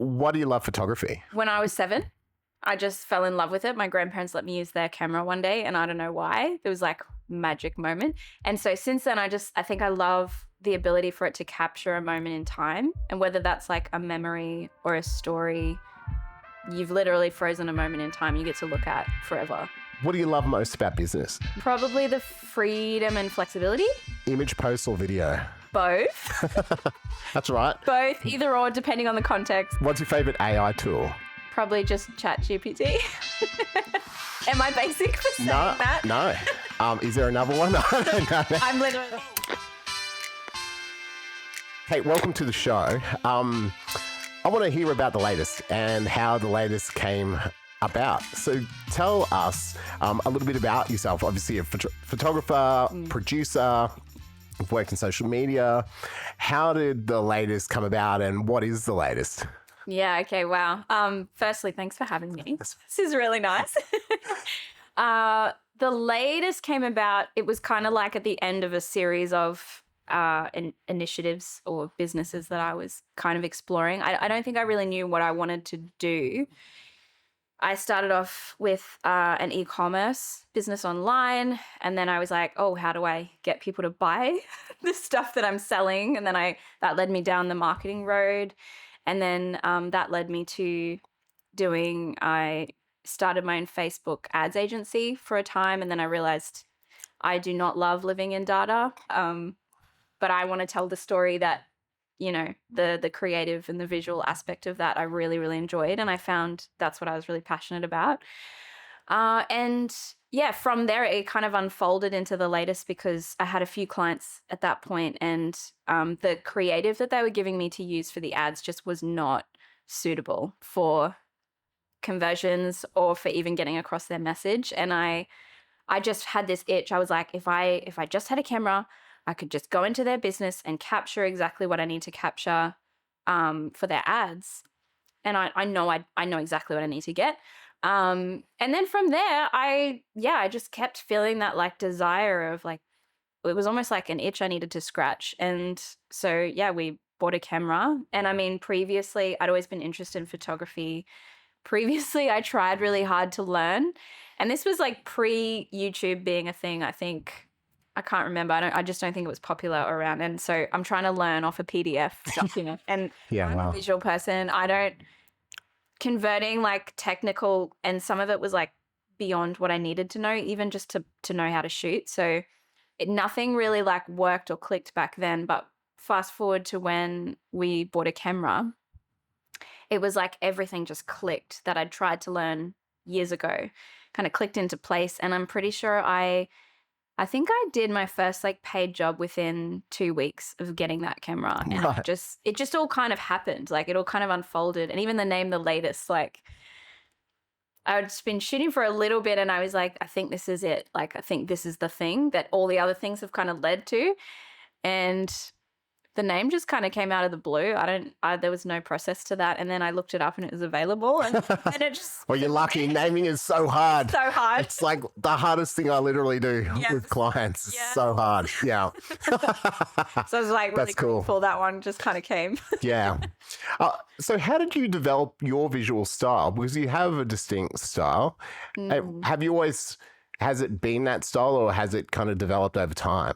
What do you love photography? When I was 7, I just fell in love with it. My grandparents let me use their camera one day, and I don't know why. It was like a magic moment. And so since then, I think I love the ability for it to capture a moment in time. And whether that's like a memory or a story, you've literally frozen a moment in time you get to look at forever. What do you love most about business? Probably the freedom and flexibility. Image, post, or video? Both. That's right. Both, either or, depending on the context. What's your favourite AI tool? Probably just ChatGPT. Am I basic for saying that? No. Is there another one? I don't know. I'm literally... Hey, welcome to the show. I want to hear about the latest and how the latest came about. So tell us a little bit about yourself. Obviously, a photographer, producer, you've worked in social media. How did the latest come about and what is the latest? Yeah, okay, wow. Firstly, thanks for having me. This is really nice. The latest came about, it was kind of like at the end of a series of initiatives or businesses that I was kind of exploring. I don't think I really knew what I wanted to do. I started off with an e-commerce business online, and then I was like, oh, how do I get people to buy the stuff that I'm selling? And then that led me down the marketing road. And then that led me to I started my own Facebook ads agency for a time, and then I realized I do not love living in data, but I want to tell the story that, you know, the creative and the visual aspect of that I really, really enjoyed, and I found that's what I was really passionate about. And yeah, from there it kind of unfolded into the latest because I had a few clients at that point, and the creative that they were giving me to use for the ads just was not suitable for conversions or for even getting across their message. And I just had this itch. I was like, if I just had a camera, I could just go into their business and capture exactly what I need to capture for their ads. And I know exactly what I need to get. And then from there, I just kept feeling that like desire of like, it was almost like an itch I needed to scratch. And so, yeah, we bought a camera. And I mean, previously I'd always been interested in photography. Previously, I tried really hard to learn. And this was like pre-YouTube being a thing, I think. I can't remember. I just don't think it was popular around. And so I'm trying to learn off a PDF document. And I'm a visual person. Converting like technical, and some of it was like beyond what I needed to know, even just to know how to shoot. So nothing really like worked or clicked back then. But fast forward to when we bought a camera, it was like everything just clicked that I'd tried to learn years ago, kind of clicked into place. And I'm pretty sure I think I did my first like paid job within 2 weeks of getting that camera. And Right. it just all kind of happened. Like it all kind of unfolded. And even the name, The Latest, like I'd just been shooting for a little bit and I was like, I think this is it. Like, I think this is the thing that all the other things have kind of led to. And the name just kind of came out of the blue. There was no process to that. And then I looked it up and it was available. And it just... Well, you're lucky. Naming is so hard. So hard. It's like the hardest thing I literally do with clients. It's so hard. Yeah. So I was like, really That's cool. grateful that one just kind of came. Yeah. So how did you develop your visual style? Because you have a distinct style. Have you always... Has it been that style or has it kind of developed over time?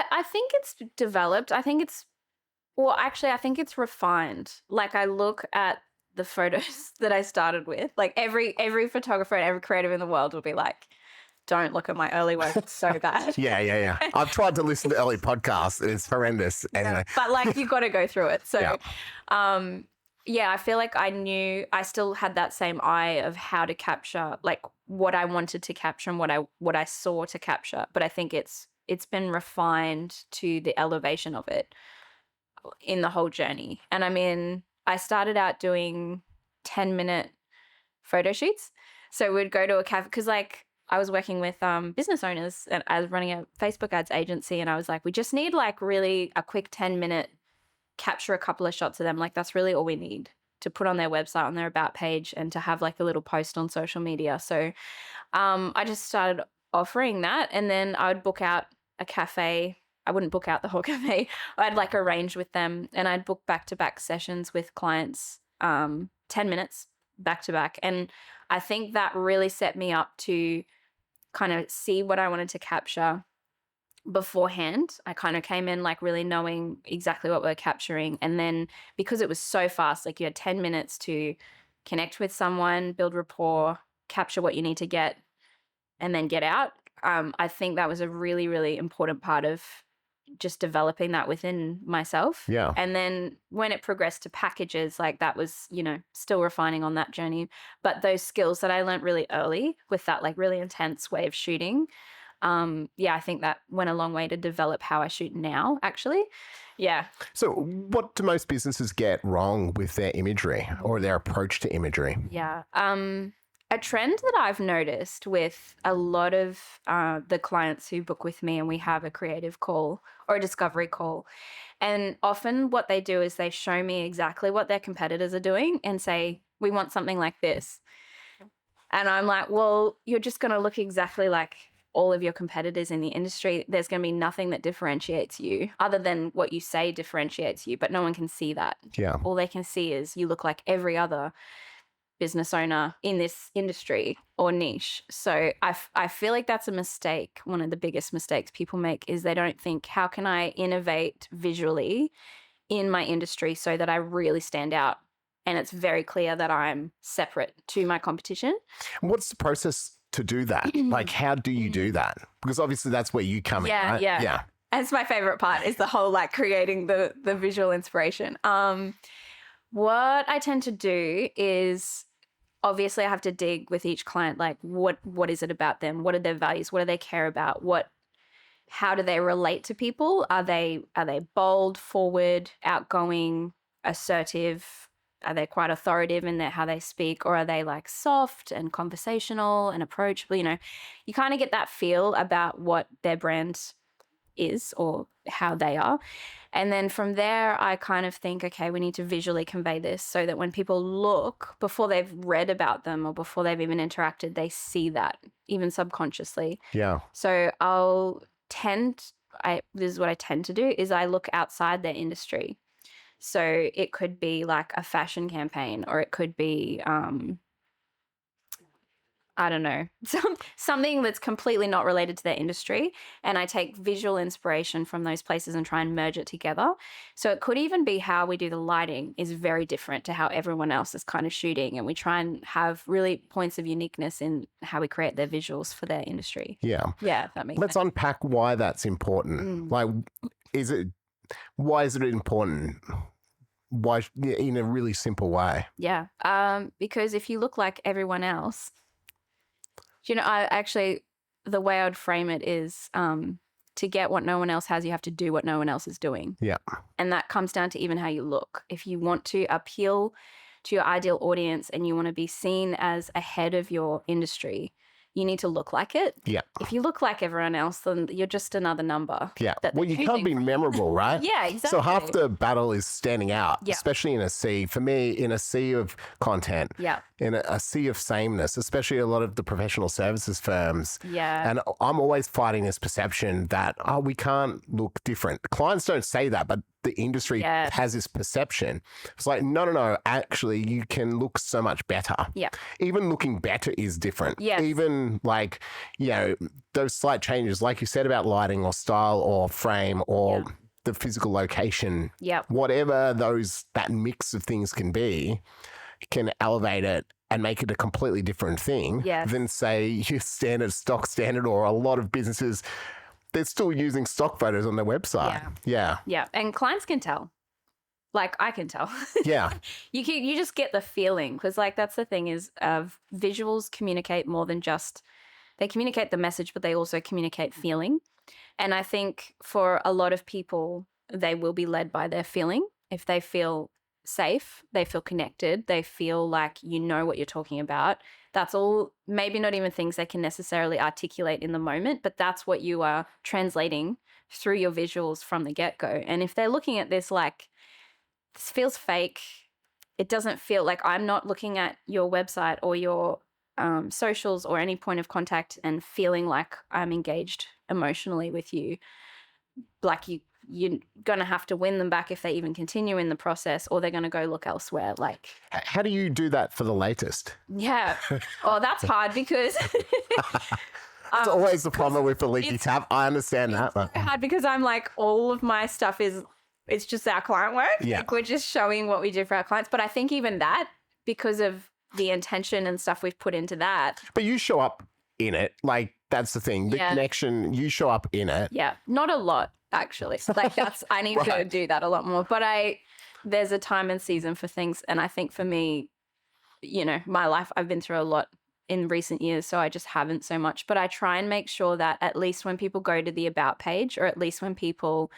I think it's developed. I think it's refined. Like I look at the photos that I started with, like every photographer and every creative in the world will be like, don't look at my early work. It's so bad. Yeah. I've tried to listen to early podcasts and it's horrendous. Anyway. But like you've got to go through it. So, I feel like I still had that same eye of how to capture, like what I wanted to capture and what I saw to capture. But I think it's been refined to the elevation of it in the whole journey. And I mean, I started out doing 10-minute photo shoots. So we'd go to a cafe because like I was working with business owners and I was running a Facebook ads agency and I was like, we just need like really a quick 10-minute capture a couple of shots of them. Like that's really all we need to put on their website, on their about page and to have like a little post on social media. So I just started offering that and then I would book out a cafe I wouldn't book out the whole cafe. I'd like arrange with them, and I'd book back-to-back sessions with clients, 10 minutes back-to-back. And I think that really set me up to kind of see what I wanted to capture beforehand. I kind of came in like really knowing exactly what we're capturing. And then because it was so fast, like you had 10 minutes to connect with someone, build rapport, capture what you need to get, and then get out. I think that was a really, really important part of just developing that within myself. Yeah. And then when it progressed to packages, like that was, still refining on that journey. But those skills that I learned really early with that like really intense way of shooting, I think that went a long way to develop how I shoot now, actually. Yeah. So what do most businesses get wrong with their imagery or their approach to imagery? Yeah. A trend that I've noticed with a lot of the clients who book with me, and we have a creative call or a discovery call, and often what they do is they show me exactly what their competitors are doing and say, we want something like this. And I'm like, well, you're just going to look exactly like all of your competitors in the industry. There's going to be nothing that differentiates you other than what you say differentiates you, but no one can see that. Yeah. All they can see is you look like every other business owner in this industry or niche. So I feel like that's a mistake. One of the biggest mistakes people make is they don't think, how can I innovate visually in my industry so that I really stand out? And it's very clear that I'm separate to my competition. What's the process to do that? Like, how do you do that? Because obviously that's where you come in, right? Yeah. And it's my favorite part is the whole like creating the visual inspiration. What I tend to do is obviously I have to dig with each client, like what is it about them? What are their values? What do they care about? How do they relate to people? Are they bold, forward, outgoing, assertive? Are they quite authoritative in how they speak, or are they like soft and conversational and approachable? You kind of get that feel about what their brand is or how they are. And then from there, I kind of think, okay, we need to visually convey this so that when people look, before they've read about them or before they've even interacted, they see that even subconsciously. Yeah. So this is what I tend to do is I look outside their industry. So it could be like a fashion campaign, or it could be, I don't know, something that's completely not related to their industry. And I take visual inspiration from those places and try and merge it together. So it could even be how we do the lighting is very different to how everyone else is kind of shooting. And we try and have really points of uniqueness in how we create their visuals for their industry. Yeah. Yeah, if that makes Let's sense. unpack why that's important. Like, why is it important? Why, in a really simple way? Yeah. Because if you look like everyone else, the way I would frame it is to get what no one else has, you have to do what no one else is doing. Yeah. And that comes down to even how you look. If you want to appeal to your ideal audience and you want to be seen as ahead of your industry, you need to look like it. Yeah. If you look like everyone else, then you're just another number. Yeah. Well, you can't be memorable, right? Yeah, exactly. So half the battle is standing out, Yeah. especially in a sea. For me, in a sea of content, Yeah. in a sea of sameness, especially a lot of the professional services firms. Yeah. And I'm always fighting this perception that, we can't look different. Clients don't say that, but the industry has this perception. It's like, no. Actually, you can look so much better. Yeah. Even looking better is different. Yes. Even like, those slight changes, like you said about lighting or style or frame or the physical location. Yeah. Whatever that mix of things can be, can elevate it and make it a completely different thing than, say, your stock standard, or a lot of businesses, they're still using stock photos on their website. Yeah. And clients can tell. Like, I can tell. Yeah. You just get the feeling, because like that's the thing is visuals communicate more than just, they communicate the message, but they also communicate feeling. And I think for a lot of people, they will be led by their feeling. If they feel safe, they feel connected, they feel like you know what you're talking about. That's all, maybe not even things they can necessarily articulate in the moment, but that's what you are translating through your visuals from the get-go. And if they're looking at this like, this feels fake, it doesn't feel like, I'm not looking at your website or your socials or any point of contact and feeling like I'm engaged emotionally with you, like you're going to have to win them back if they even continue in the process, or they're going to go look elsewhere. Like, how do you do that for the latest? yeah. Oh, that's hard because It's always the problem with the leaky tap. I understand that. But it's hard because I'm like, all of my stuff it's just our client work. Yeah. Like, we're just showing what we do for our clients. But I think even that, because of the intention and stuff we've put into that. But you show up in it. Like, that's the thing. The connection, you show up in it. Yeah. Not a lot, actually. Like, I need to do that a lot more. But there's a time and season for things. And I think for me, you know, my life, I've been through a lot in recent years, so I just haven't so much. But I try and make sure that at least when people go to the About page, or at least when people,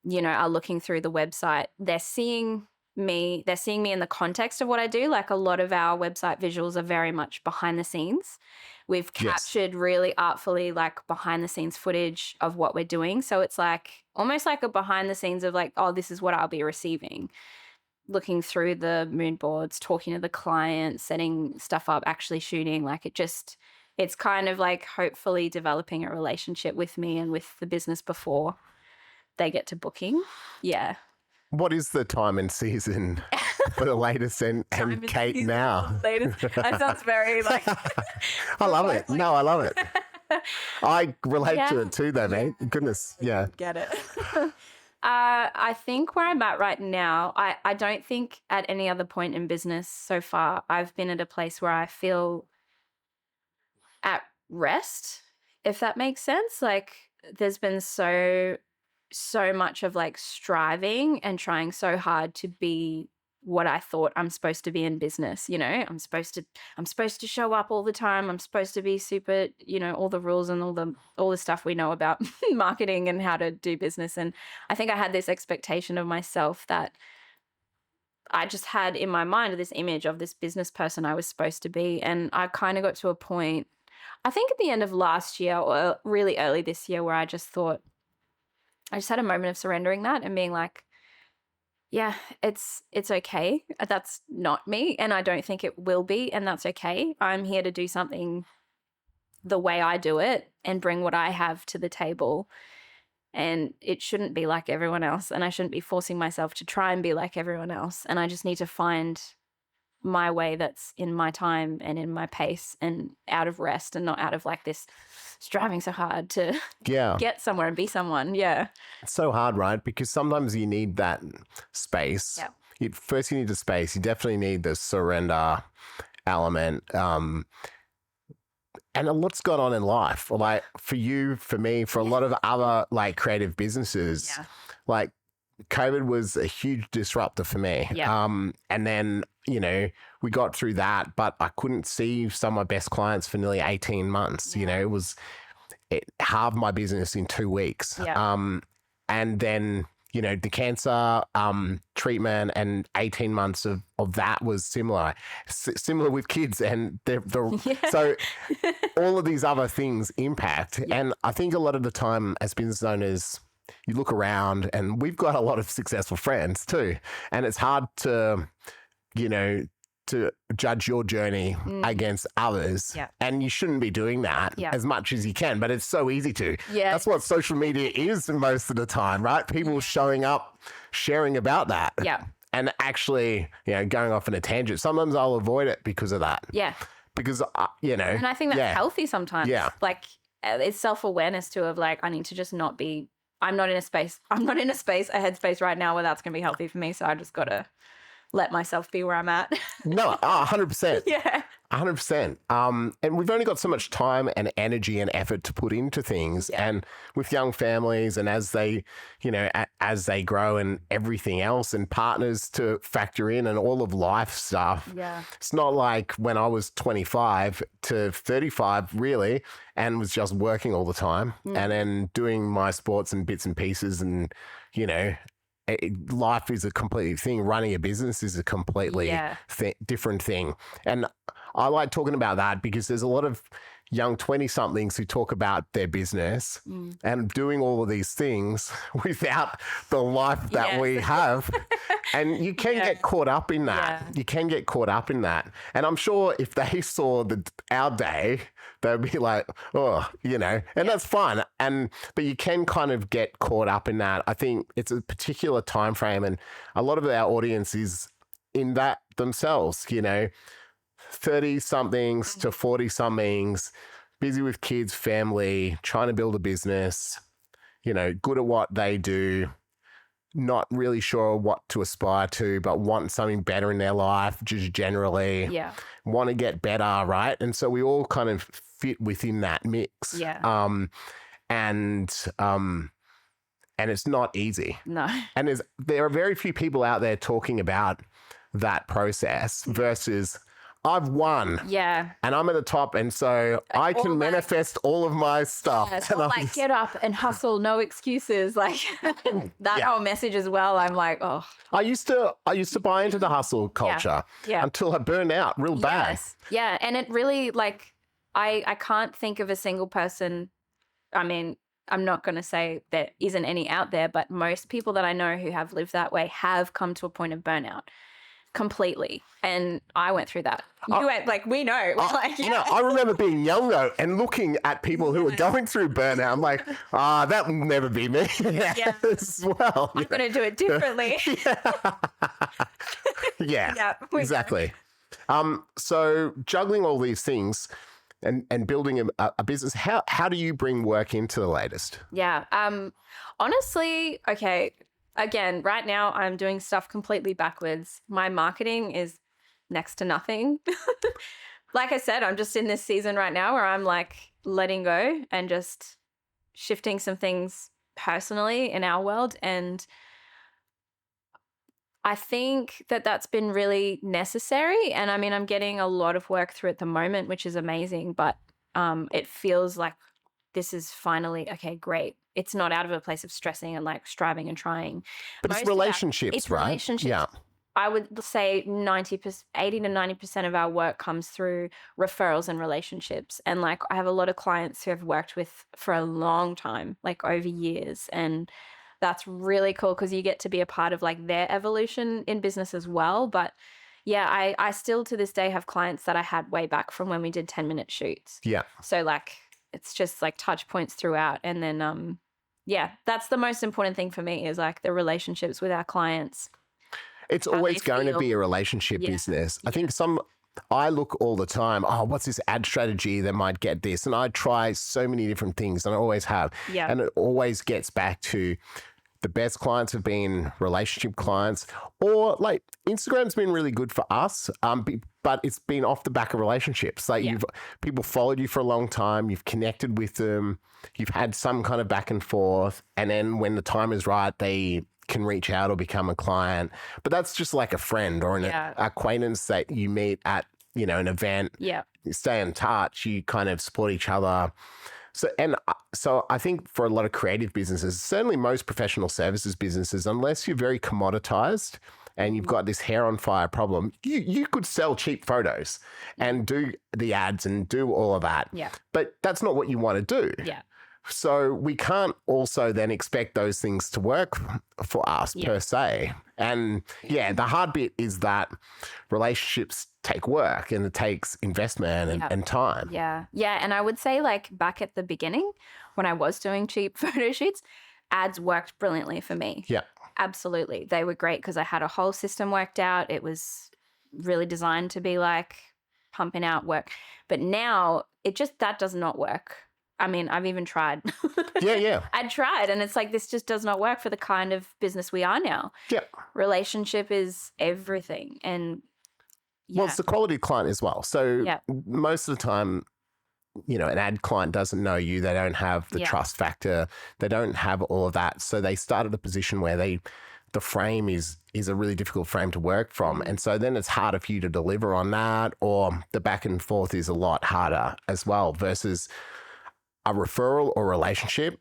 you know, are looking through the website, they're seeing me in the context of what I do. Like, a lot of our website visuals are very much behind the scenes. We've captured really artfully, like, behind the scenes footage of what we're doing. So it's like almost like a behind the scenes of like, oh, this is what I'll be receiving. Looking through the mood boards, talking to the client, setting stuff up, actually shooting. Like, it's kind of like hopefully developing a relationship with me and with the business before they get to booking. Yeah. What is the time and season for the latest and Kate now? That sounds very like... I love it. No, I love it. I relate to it too, though, mate. Goodness, yeah. Get it. I think where I'm at right now, I don't think at any other point in business so far I've been at a place where I feel at rest, if that makes sense. Like, there's been so much of like striving and trying so hard to be what I thought I'm supposed to be in business. You know, I'm supposed to show up all the time. I'm supposed to be super, you know, all the rules and all the stuff we know about marketing and how to do business. And I think I had this expectation of myself that I just had in my mind this image of this business person I was supposed to be. And I kind of got to a point, I think at the end of last year or really early this year, where I just thought, I just had a moment of surrendering that and being like, yeah, it's okay. That's not me, and I don't think it will be, and that's okay. I'm here to do something the way I do it and bring what I have to the table, and it shouldn't be like everyone else, and I shouldn't be forcing myself to try and be like everyone else, and I just need to find my way that's in my time and in my pace and out of rest and not out of like this striving so hard to get somewhere and be someone. Yeah. It's so hard, right? Because sometimes you need that space. Yeah. First, you need the space. You definitely need the surrender element. And a lot's gone on in life. Like, for you, for me, for a lot of other like creative businesses, like, COVID was a huge disruptor for me. Yeah. And then, you know, we got through that, but I couldn't see some of my best clients for nearly 18 months. You know, it halved my business in 2 weeks. Yeah. And then, you know, the cancer treatment and 18 months of that was similar with kids. And so all of these other things impact. Yeah. And I think a lot of the time as business owners, you look around, and we've got a lot of successful friends too. And it's hard to, you know, to judge your journey against others. Yeah. And you shouldn't be doing that as much as you can, but it's so easy to. Yeah. That's what social media is most of the time, right? People showing up, sharing about that. Yeah. And actually, you know, going off on a tangent. Sometimes I'll avoid it because of that. Yeah. Because, you know. And I think that's healthy sometimes. Yeah. Like, it's self-awareness too, of like, I need to just not be, I'm not in a headspace right now where that's going to be healthy for me. So I just got to let myself be where I'm at. No, 100%. Yeah. 100%. And we've only got so much time and energy and effort to put into things. Yeah. And with young families, and as they, you know, as they grow and everything else, and partners to factor in and all of life stuff. Yeah. It's not like when I was 25 to 35 really, and was just working all the time and then doing my sports and bits and pieces, and, you know, life is a completely thing. Running a business is a completely different thing. And I like talking about that because there's a lot of young 20-somethings who talk about their business and doing all of these things without the life that we have. And you can get caught up in that. You can get caught up in that. And I'm sure if they saw our day, they'd be like, oh, and that's fine. But you can kind of get caught up in that. I think it's a particular time frame, and a lot of our audience is in that themselves, 30-somethings to 40-somethings, busy with kids, family, trying to build a business, good at what they do, not really sure what to aspire to, but want something better in their life, just generally. Yeah. Want to get better, right? And so we all kind of fit within that mix. Yeah. And it's not easy. No. And there are very few people out there talking about that process versus I've won. Yeah. And I'm at the top. And so I can manifest all of my stuff. Yeah, it's all like get up and hustle, no excuses. Like that whole message as well. I'm like, oh. I used to buy into the hustle culture until I burned out real bad. Yeah. And it really I can't think of a single person. I mean, I'm not going to say there isn't any out there, but most people that I know who have lived that way have come to a point of burnout completely. And I went through that. You went, we know. I remember being young though and looking at people who were going through burnout. I'm like, that will never be me as well. I'm going to do it differently. Exactly. So juggling all these things and building a business, how do you bring work into the latest? Yeah. Honestly, okay. Again, right now I'm doing stuff completely backwards. My marketing is next to nothing. Like I said, I'm just in this season right now where I'm letting go and just shifting some things personally in our world. And I think that that's been really necessary. And I mean, I'm getting a lot of work through at the moment, which is amazing, but it feels like this is finally, okay, great. It's not out of a place of stressing and striving and trying. But it's relationships, it's right? Relationships. Yeah. I would say 80 to 90% of our work comes through referrals and relationships. And I have a lot of clients who I've worked with for a long time, over years. And that's really cool because you get to be a part of their evolution in business as well. But yeah, I still to this day have clients that I had way back from when we did 10-minute shoots. Yeah. So it's just touch points throughout. And then, that's the most important thing for me is the relationships with our clients. It's always going to be a relationship business. I think I look all the time, what's this ad strategy that might get this? And I try so many different things and I always have. Yeah. And it always gets back to the best clients have been relationship clients, or Instagram's been really good for us, but it's been off the back of relationships. People followed you for a long time, you've connected with them, you've had some kind of back and forth, and then when the time is right, they can reach out or become a client. But that's just like a friend or an acquaintance that you meet at an event. Yeah, you stay in touch, you kind of support each other. So I think for a lot of creative businesses, certainly most professional services businesses, unless you're very commoditized and you've got this hair on fire problem, you could sell cheap photos and do the ads and do all of that. Yeah. But that's not what you want to do. Yeah. So we can't also then expect those things to work for us per se. And the hard bit is that relationships take work and it takes investment and time. Yeah. Yeah. And I would say back at the beginning when I was doing cheap photo shoots, ads worked brilliantly for me. Yeah. Absolutely. They were great because I had a whole system worked out. It was really designed to be pumping out work. But now that does not work. I mean, I've even tried. Yeah. I tried and it's this just does not work for the kind of business we are now. Yeah. Relationship is everything. And well, it's the quality client as well. So most of the time, an ad client doesn't know you. They don't have the trust factor. They don't have all of that. So they start at a position where the frame is a really difficult frame to work from. And so then it's harder for you to deliver on that, or the back and forth is a lot harder as well versus a referral or relationship.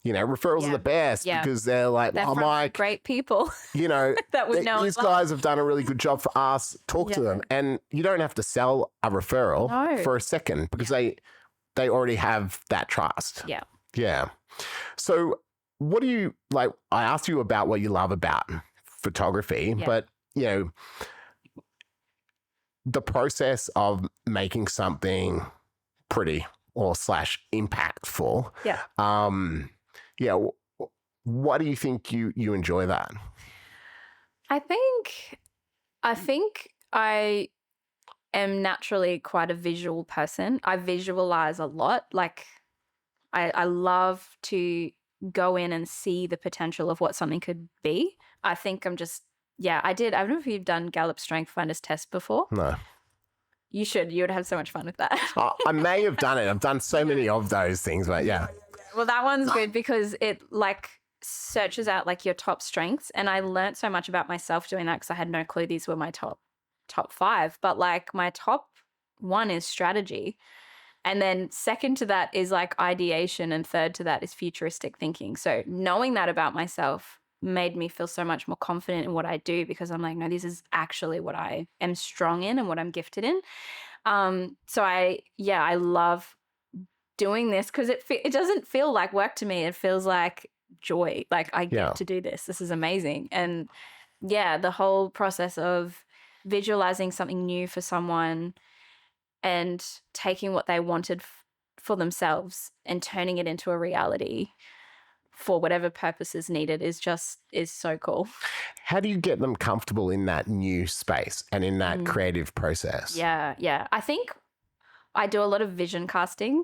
referrals are the best because they're like, They're oh, from Mike, great people that would know. these guys have done a really good job for us. Talk to them. And you don't have to sell a referral for a second because they already have that trust. Yeah. Yeah. So what do you like? I asked you about what you love about photography, but, the process of making something pretty or / impactful. Yeah. What do you think you enjoy that? I think I am naturally quite a visual person. I visualize a lot. Like I love to go in and see the potential of what something could be. I think I'm just, I did. I don't know if you've done Gallup Strength Finders test before. No. You should. You would have so much fun with that. I may have done it. I've done so many of those things, but yeah. Well, that one's good because it like searches out like your top strengths. And I learned so much about myself doing that because I had no clue these were my top 5. But like my top 1 is strategy. And then second to that is like ideation. And third to that is futuristic thinking. So knowing that about myself made me feel so much more confident in what I do because I'm like, no, this is actually what I am strong in and what I'm gifted in. So I love doing this because it doesn't feel like work to me. It feels like joy. Like I get to do this. This is amazing. And the whole process of visualizing something new for someone and taking what they wanted for themselves and turning it into a reality for whatever purpose is needed is so cool. How do you get them comfortable in that new space and in that creative process? Yeah. I think I do a lot of vision casting.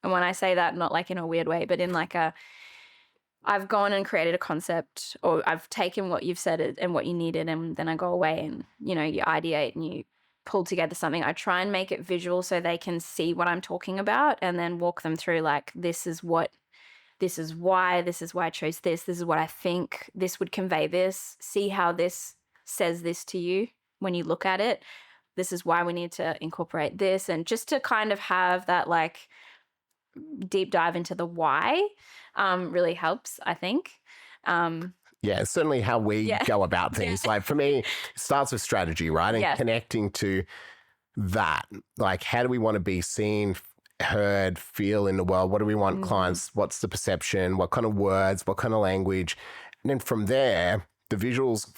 And when I say that, not like in a weird way, but in like I've gone and created a concept or I've taken what you've said and what you needed and then I go away and, you ideate and you pull together something. I try and make it visual so they can see what I'm talking about and then walk them through like, this is why I chose this is what I think this would convey this, see how this says this to you when you look at it, this is why we need to incorporate this, and just to kind of have that like deep dive into the why really helps, I think. Yeah, it's certainly how we go about things. Like for me, it starts with strategy, right? And connecting to that, like how do we want to be seen, heard, feel in the world? What do we want clients? What's the perception? What kind of words? What kind of language? And then from there, the visuals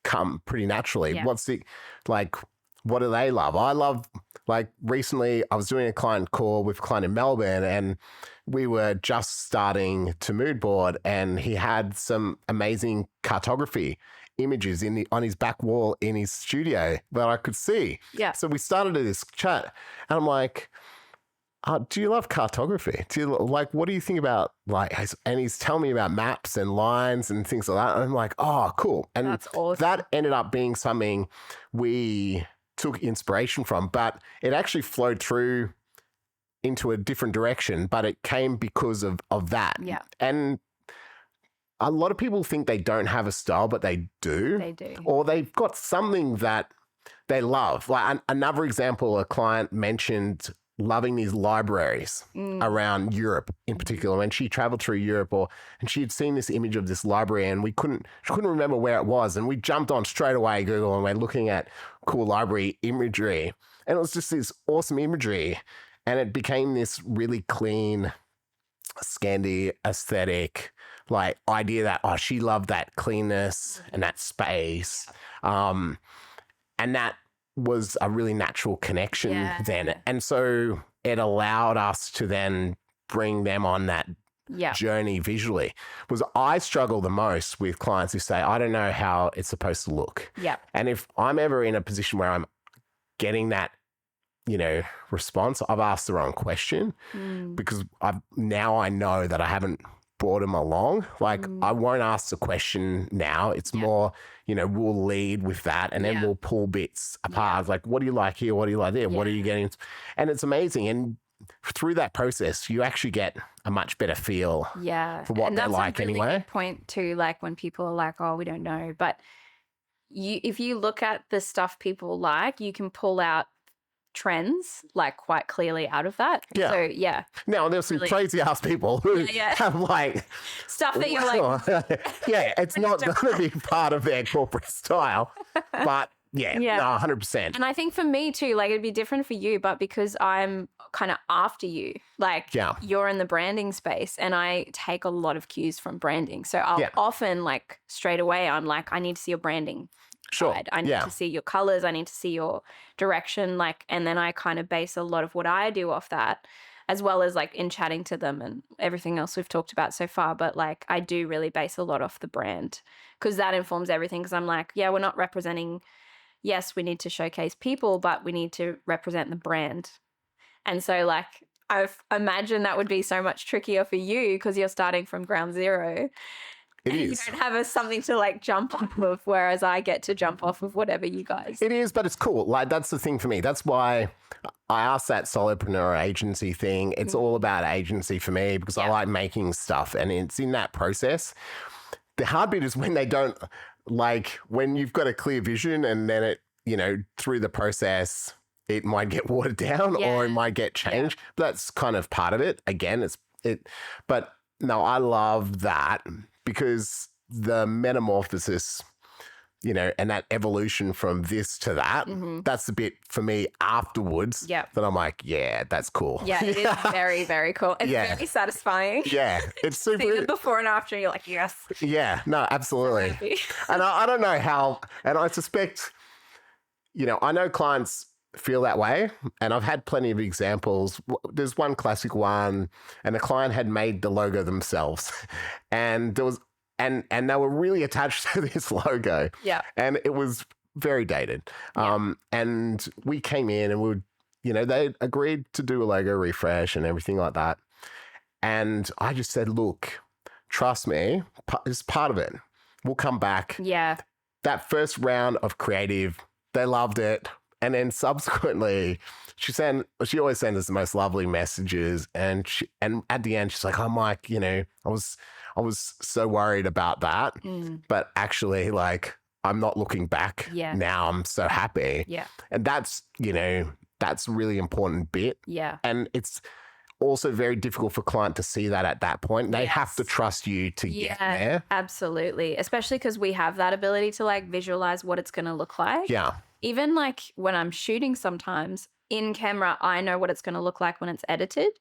come pretty naturally. Yeah. What do they love? I love, like recently I was doing a client call with a client in Melbourne and we were just starting to mood board and he had some amazing cartography images on his back wall in his studio that I could see. Yeah. So we started this chat and I'm like, do you love cartography? What do you think about and he's telling me about maps and lines and things like that. And I'm like, oh, cool. And that's awesome. That ended up being something we took inspiration from, but it actually flowed through into a different direction, but it came because of that. Yeah. And a lot of people think they don't have a style, but they do. They do. Or they've got something that they love. Like another example, a client mentioned loving these libraries around Europe in particular. When she traveled through Europe and she had seen this image of this library and she couldn't remember where it was. And we jumped on straight away Google and we're looking at cool library imagery. And it was just this awesome imagery. And it became this really clean, Scandi aesthetic, like idea that, she loved that cleanness and that space. And that was a really natural connection then. And so it allowed us to then bring them on that journey visually. Was I struggle the most with clients who say, I don't know how it's supposed to look. Yeah. And if I'm ever in a position where I'm getting that, response, I've asked the wrong question because I know that I haven't brought them along. I won't ask the question now. It's more, we'll lead with that and then we'll pull bits apart. Like, what do you like here? What do you like there? What are you getting? And it's amazing. And through that process, you actually get a much better feel for what they're like anyway. And that's a really good point too, like when people are like, oh, we don't know. But if you look at the stuff people like, you can pull out trends like quite clearly out of that. Yeah. So yeah, Now, there's some Really- crazy ass people who Yeah. have like, stuff that you're like, yeah, it's not going to be part of their corporate style, but yeah, Yeah. no, 100%. and I think for me too, like it'd be different for you, but because I'm kind of after you, like Yeah. you're in the branding space and I take a lot of cues from branding. So I'll Yeah. often like straight away, I'm like, I need to see your branding. Sure. Side. I need Yeah. to see your colors. I need to see your direction. Like, and then I kind of base a lot of what I do off that, as well as like in chatting to them and everything else we've talked about so far. But like, I do really base a lot off the brand because that informs everything. Because I'm like, yeah, we're not representing. Yes, we need to showcase people, but we need to represent the brand. And so, like, I've imagined that would be so much trickier for you because you're starting from ground zero. It and is. You don't have something to like jump off of, whereas I get to jump off of whatever you guys. It is, but it's cool. Like, that's the thing for me. That's why I asked that solopreneur agency thing. It's all about agency for me because I like making stuff, and it's in that process. The hard bit is when they don't, like, when you've got a clear vision and then it, you know, through the process, it might get watered down or it might get changed. But that's kind of part of it. Again, but no, I love that because the metamorphosis, you know, and that evolution from this to that, that's the bit for me afterwards that I'm like, yeah, that's cool. Yeah, it is very, very cool. It's very satisfying. Yeah, it's super. See the before and after, you're like, yes. Yeah, no, absolutely. And I don't know how, and I suspect, you know, I know clients feel that way, and I've had plenty of examples. There's one classic one, and the client had made the logo themselves, and there was, and they were really attached to this logo. Yeah. And it was very dated. And we came in and we would, you know, they agreed to do a logo refresh and everything like that. And I just said, look, trust me, it's part of it. We'll come back. Yeah. That first round of creative, they loved it. And then subsequently, she always sends us the most lovely messages. And at the end, she's like, oh, Mike, you know, I was so worried about that. But actually, like, I'm not looking back now. I'm so happy. Yeah. And that's, you know, that's a really important bit. Yeah. And it's also very difficult for client to see that at that point. They have to trust you to get there. Absolutely. Especially because we have that ability to like visualize what it's going to look like. Yeah. Even like when I'm shooting sometimes in camera, I know what it's going to look like when it's edited.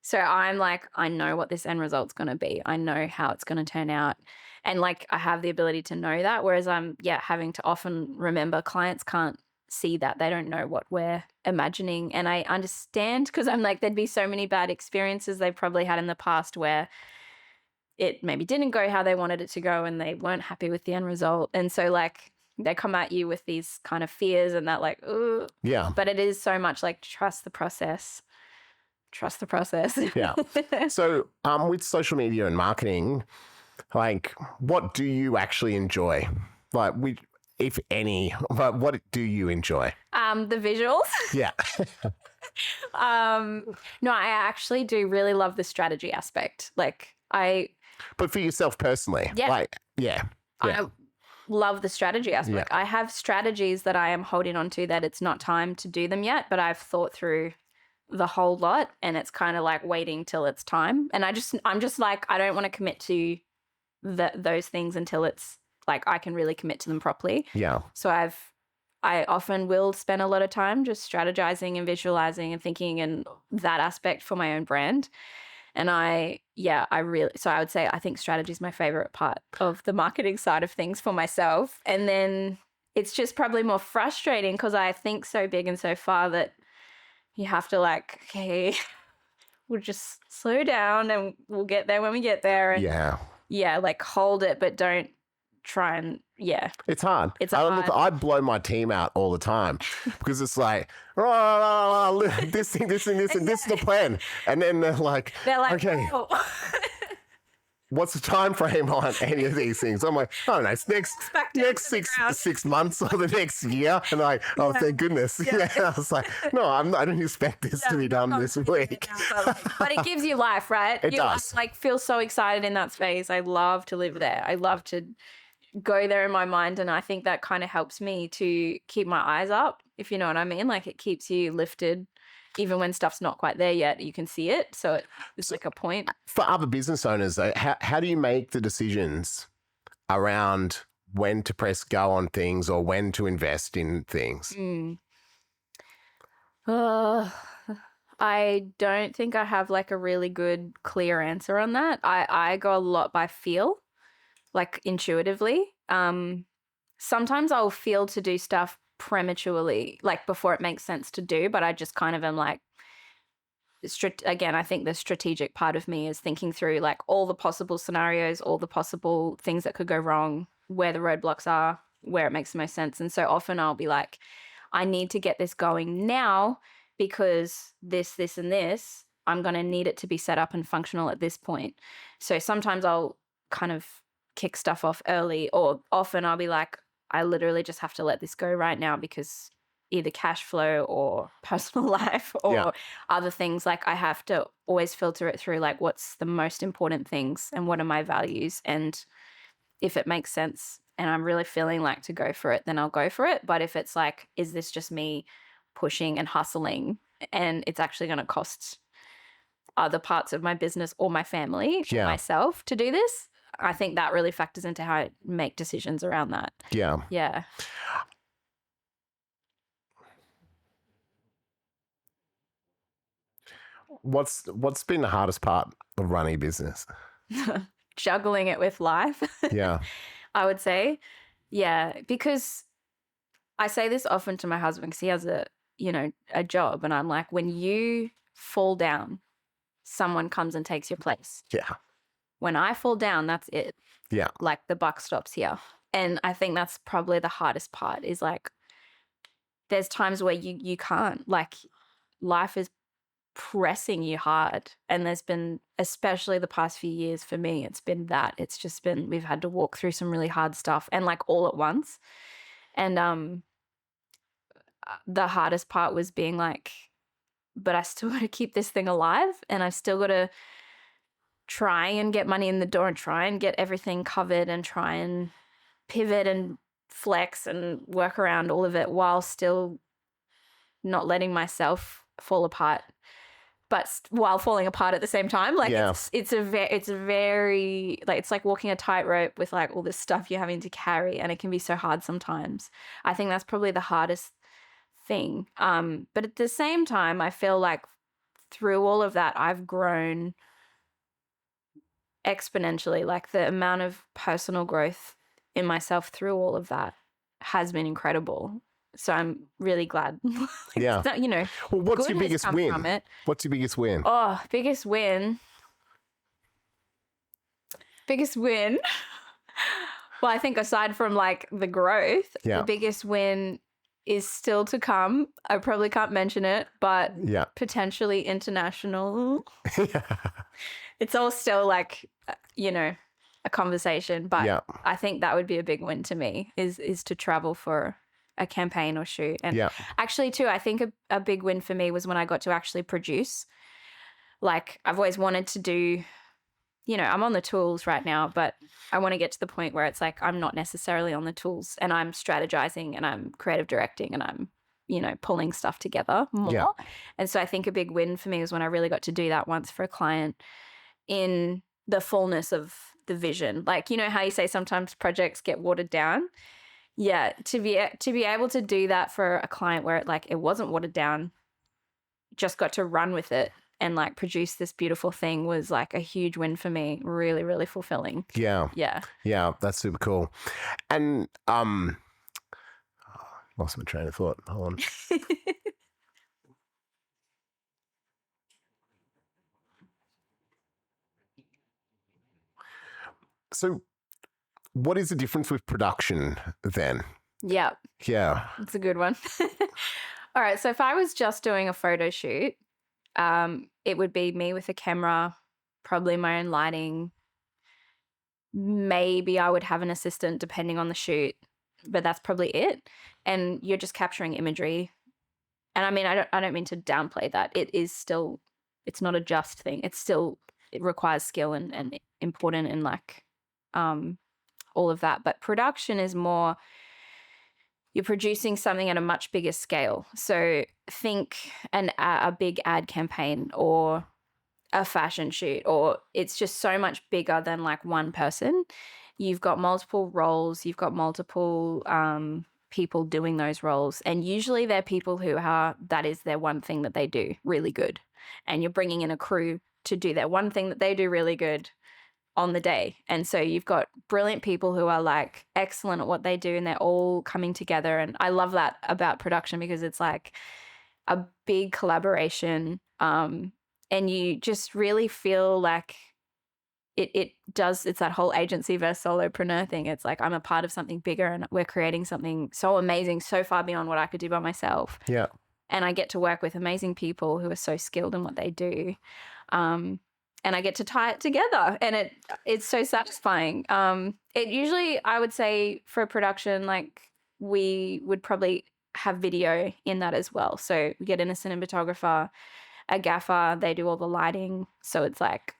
So I'm like, I know what this end result's going to be. I know how it's going to turn out. And like, I have the ability to know that. Whereas I'm, having to often remember clients can't see that. They don't know what we're imagining. And I understand because I'm like, there'd be so many bad experiences they've probably had in the past where it maybe didn't go how they wanted it to go and they weren't happy with the end result. And so like, they come at you with these kind of fears and that like, ooh. Yeah. But it is so much like trust the process. Trust the process. Yeah. So with social media and marketing, like what do you actually enjoy? Like if any, but what do you enjoy? The visuals. Yeah. No, I actually do really love the strategy aspect. Like But for yourself personally. Yeah. Like, yeah. I love the strategy aspect. Yeah. I have strategies that I am holding on to that it's not time to do them yet, but I've thought through the whole lot and it's kind of like waiting till it's time. And I'm just like, I don't want to commit to those things until it's like I can really commit to them properly. Yeah. So I often will spend a lot of time just strategizing and visualizing and thinking and that aspect for my own brand. And I would say I think strategy is my favorite part of the marketing side of things for myself. And then it's just probably more frustrating because I think so big and so far that you have to like, okay, we'll just slow down and we'll get there when we get there. And like hold it, but don't try and it's hard. It's hard. I blow my team out all the time because it's like this thing, this is the plan, and then they're like, okay, what's the time frame on any of these things? I'm like, I don't know, it's next 6 months or the next year, and like, oh thank goodness. I was like, no, I don't expect this to be done this week. But it gives you life, right? It does. Like feel so excited in that space. I love to live there. I love to go there in my mind, and I think that kind of helps me to keep my eyes up, if you know what I mean. Like, it keeps you lifted even when stuff's not quite there yet. You can see it, so it's like a point. For other business owners, though, how do you make the decisions around when to press go on things or when to invest in things? I don't think I have like a really good, clear answer on that. I go a lot by feel, like intuitively. Sometimes I'll feel to do stuff prematurely, like before it makes sense to do, but I just kind of am like, again, I think the strategic part of me is thinking through like all the possible scenarios, all the possible things that could go wrong, where the roadblocks are, where it makes the most sense. And so often I'll be like, I need to get this going now because this, and this, I'm going to need it to be set up and functional at this point. So sometimes I'll kind of kick stuff off early, or often I'll be like, I literally just have to let this go right now because either cash flow or personal life or other things. Like, I have to always filter it through like, what's the most important things and what are my values, and if it makes sense and I'm really feeling like to go for it, then I'll go for it. But if it's like, is this just me pushing and hustling and it's actually going to cost other parts of my business or my family or myself to do this, I think that really factors into how I make decisions around that. Yeah. What's been the hardest part of running a business? Juggling it with life. Yeah. I would say. Yeah, because I say this often to my husband because he has a job, and I'm like, when you fall down, someone comes and takes your place. Yeah. When I fall down, that's it. Yeah. Like, the buck stops here. And I think that's probably the hardest part, is like, there's times where you can't, like, life is pressing you hard. And there's been, especially the past few years for me, it's just been, we've had to walk through some really hard stuff, and like all at once. And the hardest part was being like, but I still got to keep this thing alive, and I've still got to try and get money in the door and try and get everything covered and try and pivot and flex and work around all of it while still not letting myself fall apart, but while falling apart at the same time. Like, it's a very, like, it's like walking a tightrope with like all this stuff you're having to carry, and it can be so hard sometimes. I think that's probably the hardest thing. But at the same time, I feel like through all of that, I've grown exponentially. Like, the amount of personal growth in myself through all of that has been incredible. So I'm really glad. Yeah. Well, what's your biggest win? What's your biggest win? Oh, biggest win. Biggest win. Well, I think aside from like the growth, the biggest win is still to come. I probably can't mention it, but potentially international. It's all still like, a conversation, but I think that would be a big win to me, is to travel for a campaign or shoot. And actually too, I think a big win for me was when I got to actually produce. Like, I've always wanted to do, I'm on the tools right now, but I want to get to the point where it's like, I'm not necessarily on the tools, and I'm strategizing and I'm creative directing and I'm, pulling stuff together more. Yeah. And so I think a big win for me was when I really got to do that once for a client in the fullness of the vision. Like, how you say sometimes projects get watered down. Yeah, to be able to do that for a client where it wasn't watered down, just got to run with it and like produce this beautiful thing was like a huge win for me. Really, really fulfilling. Yeah. Yeah, that's super cool. And lost my train of thought. Hold on. So what is the difference with production then? Yeah. Yeah. It's a good one. All right. So if I was just doing a photo shoot, it would be me with a camera, probably my own lighting. Maybe I would have an assistant depending on the shoot, but that's probably it. And you're just capturing imagery. And I mean, I don't mean to downplay that. It is still, it's not a just thing. It requires skill and important and like, all of that. But production is more, you're producing something at a much bigger scale. So think a big ad campaign or a fashion shoot, or it's just so much bigger than like one person. You've got multiple roles, you've got multiple people doing those roles, and usually they're people who are, that is their one thing that they do really good, and you're bringing in a crew to do that one thing that they do really good on the day. And so you've got brilliant people who are like excellent at what they do, and they're all coming together. And I love that about production, because it's like a big collaboration, and you just really feel like it's that whole agency versus solopreneur thing. It's like I'm a part of something bigger, and we're creating something so amazing, so far beyond what I could do by myself. Yeah. And I get to work with amazing people who are so skilled in what they do. And I get to tie it together, and it's so satisfying. It usually, I would say, for a production, like we would probably have video in that as well. So we get in a cinematographer, a gaffer, they do all the lighting. So it's like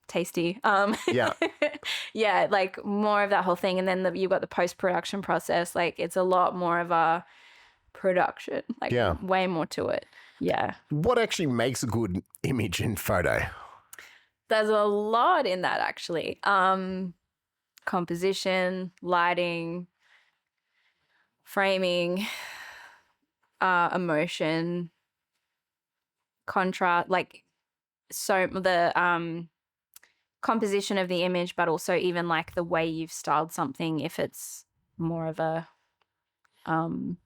tasty. Yeah. Yeah, like more of that whole thing. And then you've got the post-production process. Like it's a lot more of a production, like way more to it. Yeah. What actually makes a good image and photo? There's a lot in that, actually. Composition, lighting, framing, emotion, contrast, like so the composition of the image, but also even like the way you've styled something, if it's more of a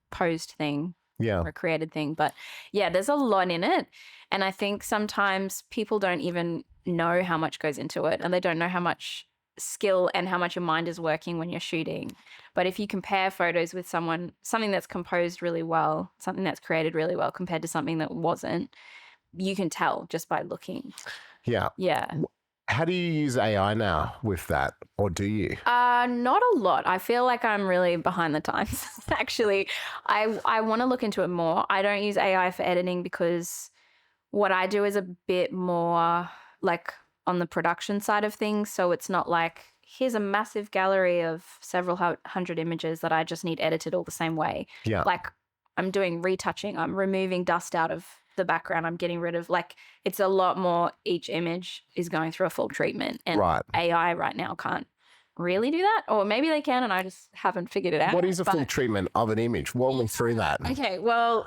posed thing. Or a created thing. But yeah, there's a lot in it. And I think sometimes people don't even know how much goes into it, and they don't know how much skill and how much your mind is working when you're shooting. But if you compare photos with something that's composed really well, something that's created really well compared to something that wasn't, you can tell just by looking. Yeah. Yeah. How do you use AI now with that, or do you? Not a lot. I feel like I'm really behind the times. Actually, I want to look into it more. I don't use AI for editing, because what I do is a bit more like on the production side of things. So it's not like here's a massive gallery of several hundred images that I just need edited all the same way. Yeah. Like I'm doing retouching. I'm removing dust out of the background. I'm getting rid of, like, it's a lot more. Each image is going through a full treatment, and AI right now can't really do that, or maybe they can and I just haven't figured it out. What is a full treatment of an image? Walk me through that. Okay, well,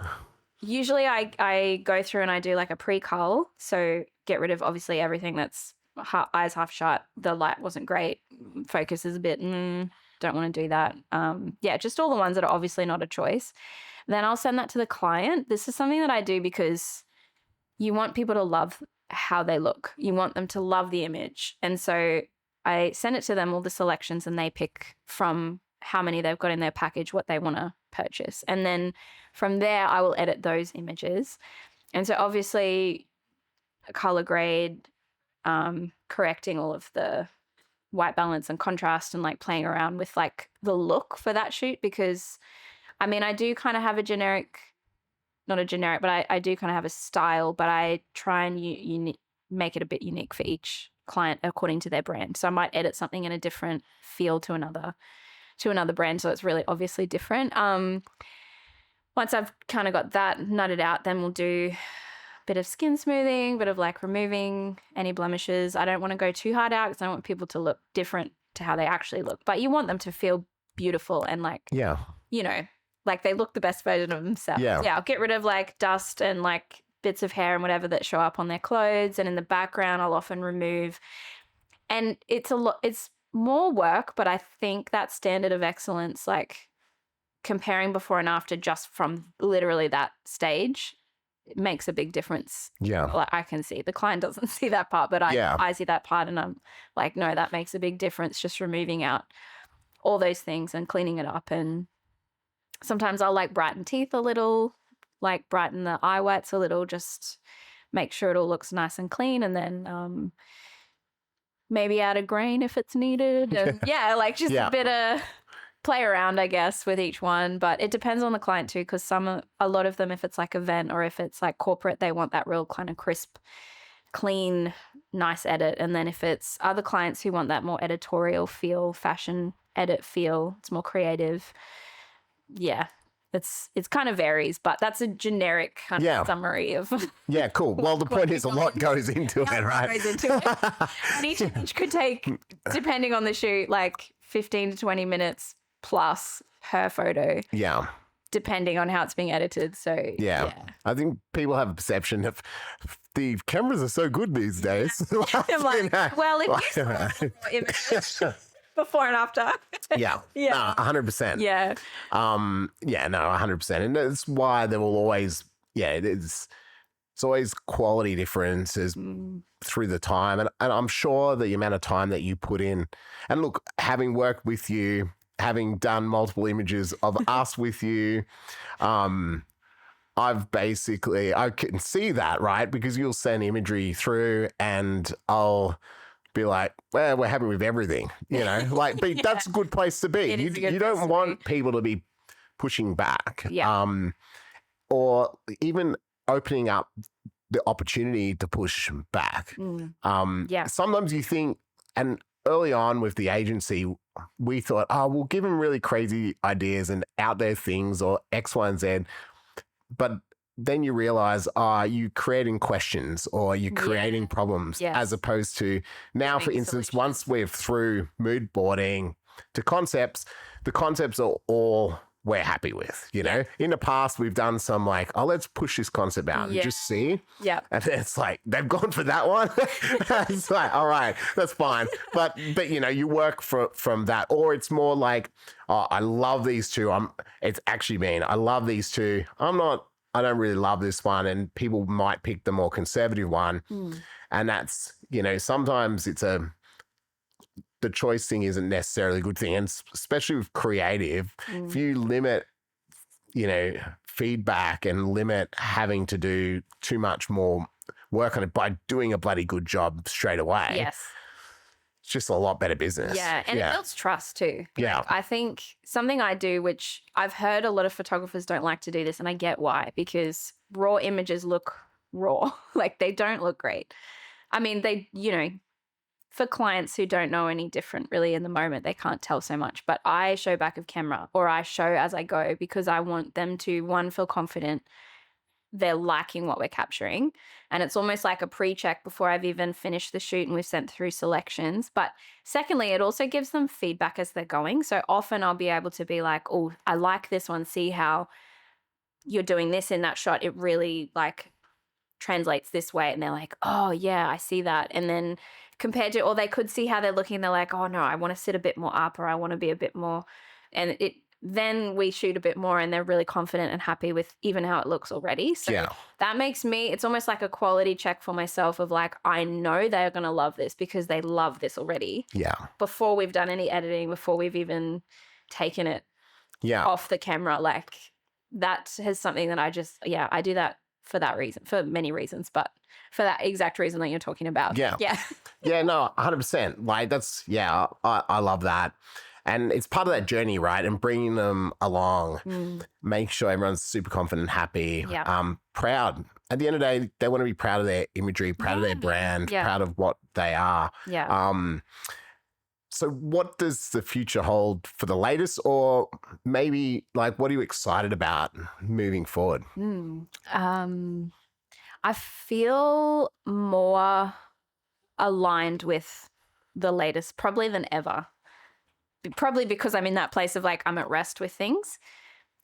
usually I go through and I do like a pre-cull, so get rid of obviously everything that's eyes half shut, the light wasn't great, focus is a bit don't want to do that. Yeah, just all the ones that are obviously not a choice. Then I'll send that to the client. This is something that I do because you want people to love how they look. You want them to love the image. And so I send it to them, all the selections, and they pick from how many they've got in their package, what they want to purchase. And then from there, I will edit those images. And so obviously color grade, correcting all of the white balance and contrast, and like playing around with like the look for that shoot, because I mean, I do kind of have not a generic, but I do kind of have a style, but I try and make it a bit unique for each client according to their brand. So I might edit something in a different feel to another brand, so it's really obviously different. Once I've kind of got that nutted out, then we'll do a bit of skin smoothing, bit of like removing any blemishes. I don't want to go too hard out because I don't want people to look different to how they actually look, but you want them to feel beautiful and like, like they look the best version of themselves. Yeah, I'll get rid of like dust and like bits of hair and whatever that show up on their clothes, and in the background I'll often remove. And it's more work, but I think that standard of excellence, like comparing before and after just from literally that stage, it makes a big difference. Yeah. Like I can see, the client doesn't see that part, but I see that part, and I'm like, no, that makes a big difference, just removing out all those things and cleaning it up. And sometimes I'll like brighten teeth a little, like brighten the eye whites a little, just make sure it all looks nice and clean, and then maybe add a grain if it's needed. And like just a bit of play around, I guess, with each one. But it depends on the client too, because a lot of them, if it's like event or if it's like corporate, they want that real kind of crisp, clean, nice edit. And then if it's other clients who want that more editorial feel, fashion edit feel. It's more creative. Yeah. It's kind of varies, but that's a generic kind of summary of Yeah, cool. Well, the point is a lot goes into it, right? goes into it. And each could take, depending on the shoot, like 15 to 20 minutes plus per photo. Yeah. Depending on how it's being edited. So yeah. I think people have a perception of the cameras are so good these days. I'm like, well, if you images before and after. Yeah. Yeah. 100%. Yeah. Yeah, no, 100%. And that's why there will always, it's always quality differences through the time. And I'm sure the amount of time that you put in, and look, having worked with you, having done multiple images of us with you, I can see that, right? Because you'll send imagery through and I'll be like, well, we're happy with everything, like, but that's a good place to be. You don't want people to be pushing back, or even opening up the opportunity to push back. Sometimes you think, and early on with the agency, we thought, we'll give them really crazy ideas and out there things or X, Y, and Z. But then you realize, you're creating questions or you're creating problems, as opposed to now, for instance, once we're through mood boarding to concepts, the concepts are all we're happy with, In the past, we've done some like, let's push this concept out and just see. Yeah. And it's like, they've gone for that one. It's like, all right, that's fine. But you work from that. Or it's more like, I love these two. It's actually mean, I love these two. I don't really love this one. And people might pick the more conservative one. And that's, sometimes it's the choice thing isn't necessarily a good thing. And especially with creative, if you limit, feedback and limit having to do too much more work on it by doing a bloody good job straight away. Yes. It's just a lot better business. Yeah. And it builds trust too. Yeah. I think something I do, which I've heard a lot of photographers don't like to do this, and I get why, because raw images look raw. Like they don't look great. I mean, they, for clients who don't know any different really in the moment, they can't tell so much. But I show back of camera or I show as I go because I want them to, one, feel confident they're liking what we're capturing. And it's almost like a pre-check before I've even finished the shoot and we've sent through selections. But secondly, it also gives them feedback as they're going. So often I'll be able to be like, oh, I like this one. See how you're doing this in that shot. It really like translates this way. And they're like, oh yeah, I see that. And then compared to, or they could see how they're looking. They're like, oh no, I want to sit a bit more up, or I want to be a bit more. And then we shoot a bit more and they're really confident and happy with even how it looks already. So that makes me, it's almost like a quality check for myself of like, I know they're going to love this because they love this already. Yeah. Before we've done any editing, before we've even taken it off the camera, like that is something that I just, I do that for that reason, for many reasons, but for that exact reason that you're talking about. Yeah. Yeah, no, 100%. Like that's, I love that. And it's part of that journey, right? And bringing them along, make sure everyone's super confident and happy, proud. At the end of the day, they want to be proud of their imagery, proud of their brand, proud of what they are. Yeah. So what does the future hold for the latest, or maybe like what are you excited about moving forward? I feel more aligned with the latest probably than ever. Probably because I'm in that place of like I'm at rest with things.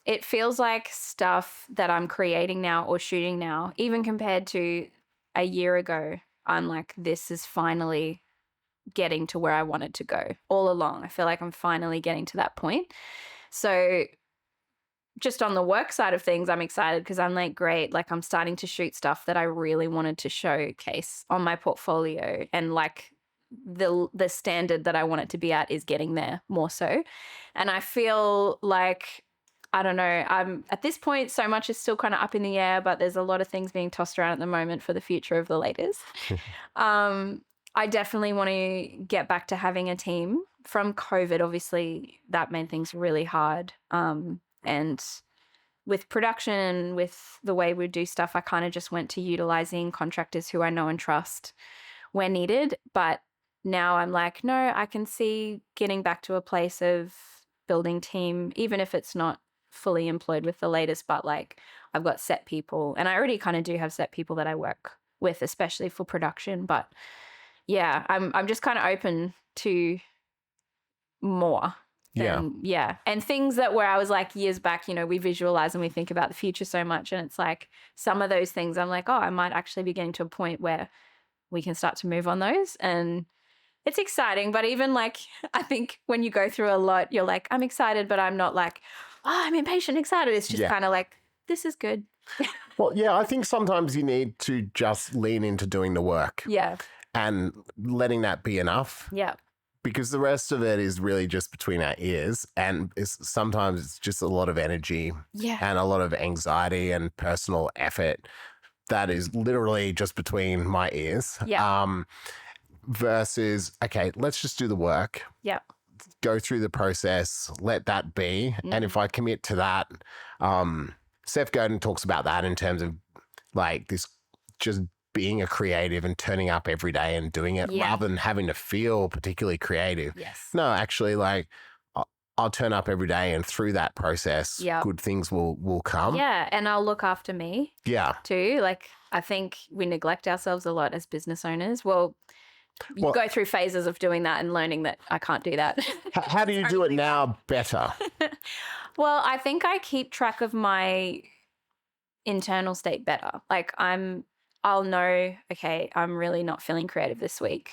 It feels like stuff that I'm creating now or shooting now, even compared to a year ago, I'm like, this is finally getting to where I wanted to go all along. I feel like I'm finally getting to that point. So just on the work side of things, I'm excited because I'm like, great, like I'm starting to shoot stuff that I really wanted to showcase on my portfolio, and like the standard that I want it to be at is getting there more so. And I feel like, I don't know, I'm at this point, so much is still kind of up in the air, but there's a lot of things being tossed around at the moment for the future of the latest. I definitely want to get back to having a team. From COVID, obviously, that made things really hard. And with production and with the way we do stuff, I kind of just went to utilizing contractors who I know and trust where needed. But now I'm like, no, I can see getting back to a place of building team, even if it's not fully employed with the latest, but like I've got set people, and I already kind of do have set people that I work with, especially for production. But yeah, I'm just kind of open to more than, and things that where I was like years back, you know, we visualize and we think about the future so much, and it's like some of those things I'm like, oh, I might actually be getting to a point where we can start to move on those, and it's exciting. But even like, I think when you go through a lot, you're like, I'm excited, but I'm not like, oh, I'm impatient, excited. It's just kind of like, this is good. Well, yeah, I think sometimes you need to just lean into doing the work. Yeah. And letting that be enough. Yeah. Because the rest of it is really just between our ears, and sometimes it's just a lot of energy and a lot of anxiety and personal effort that is literally just between my ears. Yeah. Versus, okay, let's just do the work. Yeah. Go through the process, let that be. And if I commit to that, Seth Godin talks about that in terms of like this just being a creative and turning up every day and doing it rather than having to feel particularly creative. Yes. No, actually, like I'll turn up every day, and through that process, good things will come. Yeah. And I'll look after me. Yeah. Too. Like, I think we neglect ourselves a lot as business owners. Well, you go through phases of doing that and learning that I can't do that. How do you do it now better? Well, I think I keep track of my internal state better. Like I'll know, okay, I'm really not feeling creative this week.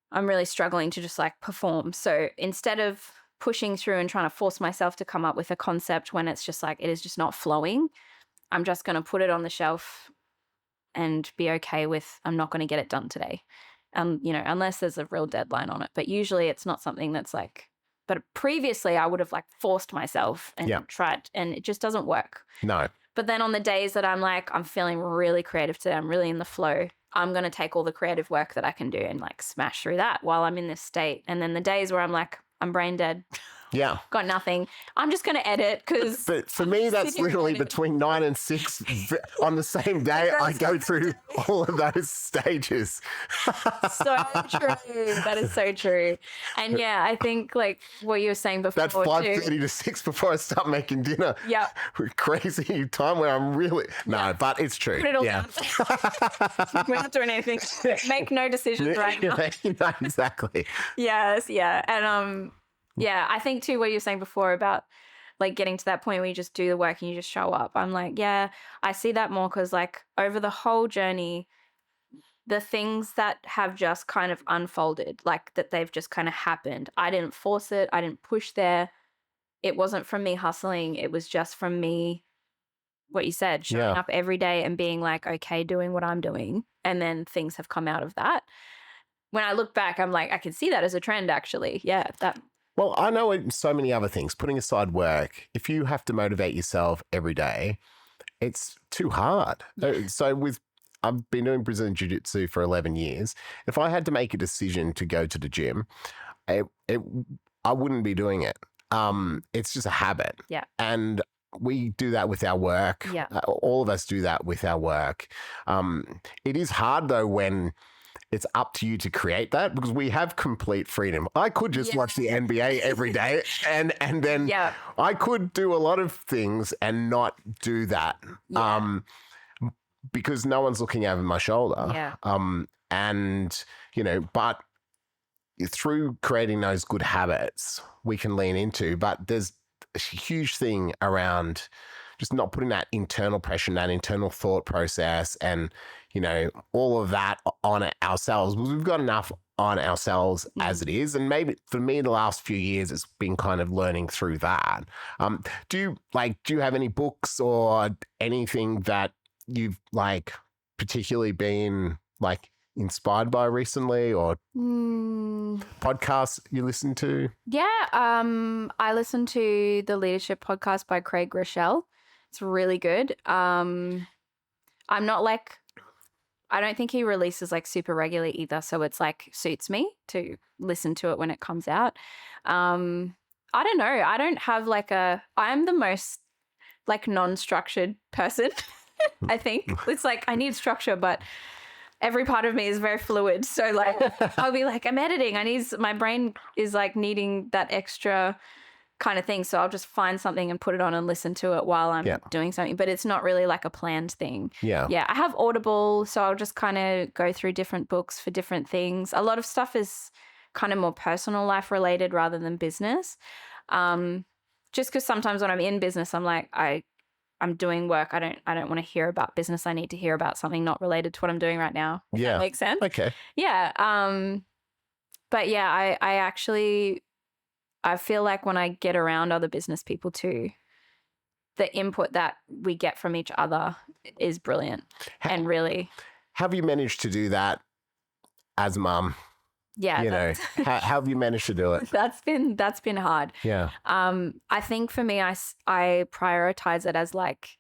I'm really struggling to just like perform. So instead of pushing through and trying to force myself to come up with a concept when it's just like, it is just not flowing, I'm just going to put it on the shelf and be okay with, I'm not going to get it done today. You know, unless there's a real deadline on it. But usually it's not something that's like, but previously I would have like forced myself and tried, and it just doesn't work. No. But then on the days that I'm like, I'm feeling really creative today, I'm really in the flow, I'm going to take all the creative work that I can do and like smash through that while I'm in this state. And then the days where I'm like, I'm brain dead. Yeah. Got nothing. I'm just going to edit because. But for me, that's literally between 9 and 6 on the same day. I go through all of those stages. So true. That is so true. And yeah, I think like what you were saying before. That's 5:30 to 6 before I start making dinner. Yeah. Crazy time where I'm really. No, but it's true. Put it all down. We're not doing anything. Make no decisions right now. No, exactly. Yes. Yeah. And yeah, I think too what you were saying before about like getting to that point where you just do the work and you just show up. I'm like, yeah, I see that more because like over the whole journey, the things that have just kind of unfolded, like that they've just kind of happened. I didn't force it. I didn't push there. It wasn't from me hustling. It was just from me, what you said, showing up every day and being like, okay, doing what I'm doing. And then things have come out of that. When I look back, I'm like, I can see that as a trend actually. Yeah, that. Well, I know in so many other things, putting aside work, if you have to motivate yourself every day, it's too hard. So I've been doing Brazilian Jiu-Jitsu for 11 years. If I had to make a decision to go to the gym, I wouldn't be doing it. It's just a habit. Yeah. And we do that with our work. Yeah. All of us do that with our work. It is hard though when it's up to you to create that because we have complete freedom. I could just watch the NBA every day and then I could do a lot of things and not do that because no one's looking over my shoulder. Yeah. And, you know, but through creating those good habits, we can lean into, but there's a huge thing around just not putting that internal pressure and that internal thought process and, you know, all of that on ourselves. We've got enough on ourselves as it is. And maybe for me, the last few years, it's been kind of learning through that. Do you have any books or anything that you've like particularly been like inspired by recently or podcasts you listen to? Yeah. I listen to the Leadership Podcast by Craig Rochelle. It's really good. I'm not like, I don't think he releases like super regularly either. So it's like suits me to listen to it when it comes out. I don't know. I don't have like I'm the most like non-structured person. I think it's like I need structure, but every part of me is very fluid. So like I'll be like, I'm editing. My brain is like needing that extra kind of thing. So I'll just find something and put it on and listen to it while I'm doing something. But it's not really like a planned thing. Yeah. Yeah. I have Audible, so I'll just kind of go through different books for different things. A lot of stuff is kind of more personal life related rather than business. Just because sometimes when I'm in business, I'm like, I'm doing work. I don't want to hear about business. I need to hear about something not related to what I'm doing right now. If that makes sense. Okay. Yeah. But yeah, I feel like when I get around other business people too, the input that we get from each other is brilliant. And really. Have you managed to do that as mum? Yeah. How have you managed to do it? That's been hard. Yeah. I think for me, I prioritize it as like,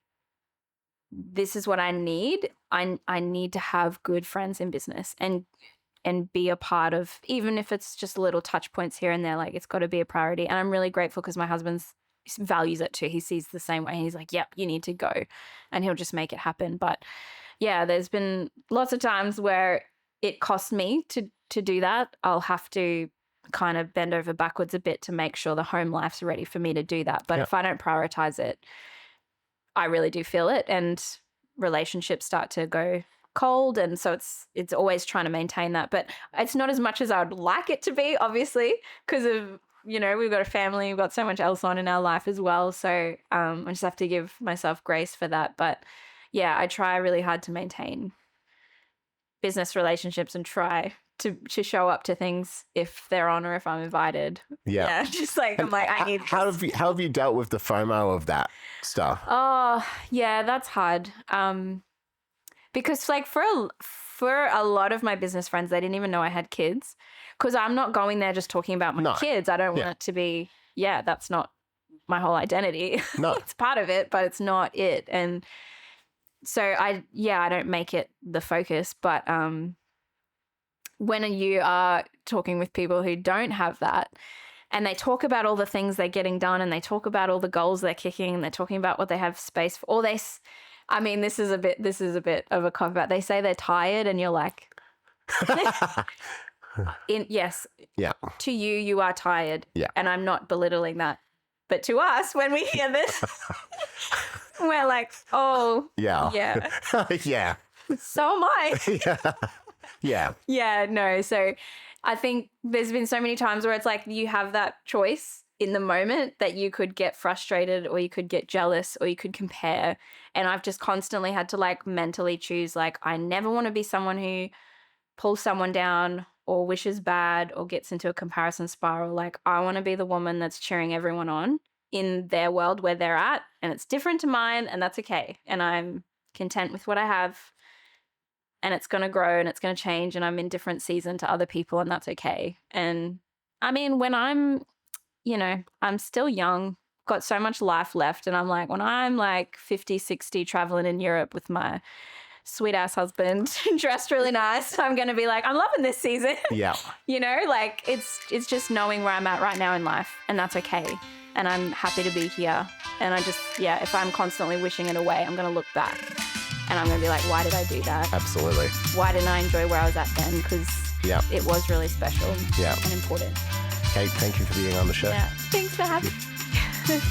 this is what I need. I need to have good friends in business and be a part of, even if it's just little touch points here and there, like it's got to be a priority. And I'm really grateful because my husband values it too. He sees the same way. He's like, yep, you need to go, and he'll just make it happen. But yeah, there's been lots of times where it costs me to do that. I'll have to kind of bend over backwards a bit to make sure the home life's ready for me to do that. But if I don't prioritize it, I really do feel it, and relationships start to go cold. And so it's always trying to maintain that. But it's not as much as I would like it to be, obviously, because of, we've got a family, we've got so much else on in our life as well. So I just have to give myself grace for that. But yeah, I try really hard to maintain business relationships and try to show up to things if they're on or if I'm invited. Yeah. Just like, I'm like, I need this. How have you dealt with the FOMO of that stuff? Oh, yeah, that's hard. Because like for a lot of my business friends, they didn't even know I had kids, because I'm not going there just talking about my kids. I don't want it to be, that's not my whole identity. No. It's part of it, but it's not it. And so I don't make it the focus. But when you are talking with people who don't have that, and they talk about all the things they're getting done, and they talk about all the goals they're kicking, and they're talking about what they have space for, or this is a bit of a cop out. They say they're tired, and you're like, yes. Yeah. To you are tired. Yeah. And I'm not belittling that. But to us, when we hear this, we're like, oh, yeah. Yeah. So am I. Yeah. Yeah. Yeah, no. So I think there's been so many times where it's like you have that choice in the moment that you could get frustrated, or you could get jealous, or you could compare. And I've just constantly had to like mentally choose, like, I never want to be someone who pulls someone down or wishes bad or gets into a comparison spiral. Like, I want to be the woman that's cheering everyone on in their world where they're at, and it's different to mine, and that's okay. And I'm content with what I have, and it's going to grow and it's going to change, and I'm in different season to other people, and that's okay. And I mean, when I'm still young, got so much life left, and I'm like, when I'm like 50, 60 traveling in Europe with my sweet ass husband dressed really nice, I'm going to be like, I'm loving this season. Yeah. Like it's just knowing where I'm at right now in life, and that's okay. And I'm happy to be here. And I just, if I'm constantly wishing it away, I'm going to look back and I'm going to be like, why did I do that? Absolutely. Why didn't I enjoy where I was at then? Because it was really special and important. Kate, thank you for being on the show. Yeah. Thanks for having me.